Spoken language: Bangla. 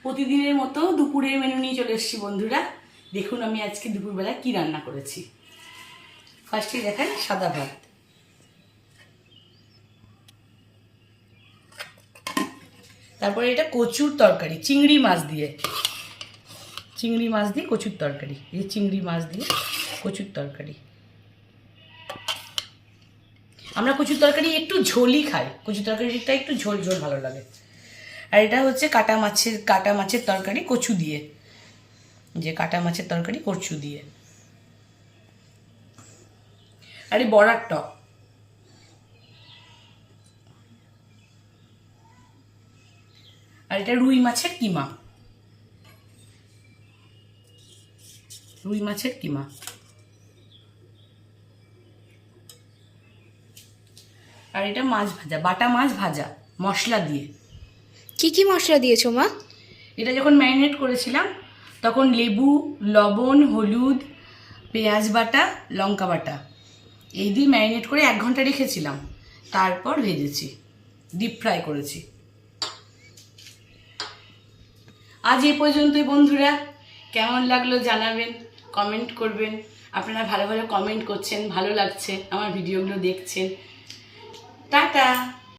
প্রতিদিনের মতো দুপুরের মেনু নিয়ে চলে এসেছি বন্ধুরা। দেখুন আমি আজকে দুপুরবেলা কি রান্না করেছি। ফার্স্টে দেখাই সাদা ভাত, তারপরে এটা কচুর তরকারি, চিংড়ি মাছ দিয়ে কচুর তরকারি। এই চিংড়ি মাছ দিয়ে কচুর তরকারি। আমরা কচুর তরকারি একটু ঝোলই খাই, কচুর তরকারিটা একটু ঝোল ঝোল ভালো লাগে। আর এটা হচ্ছে কাটা মাছের তরকারি কচু দিয়ে, যে কাটা মাছের তরকারি কচু দিয়ে। আর এই বড়ার টক। আর এটা রুই মাছের কিমা, আর এটা মাছ ভাজা, বাটা মাছ ভাজা মশলা দিয়ে। কি কি মশলা দিয়েছো মা? এটা যখন ম্যারিনেট করেছিলাম তখন লেবু, লবণ, হলুদ, পেঁয়াজ বাটা, লঙ্কা বাটা এই দিয়ে ম্যারিনেট করে 1 ঘন্টা রেখেছিলাম, তারপর ভেজেছি, ডিপ ফ্রাই করেছি। আজ এই পর্যন্তই বন্ধুরা। কেমন লাগলো জানাবেন, কমেন্ট করবেন। আপনারা ভালো ভালো কমেন্ট করছেন, ভালো লাগছে আমার ভিডিওগুলো দেখছেন। টাটা।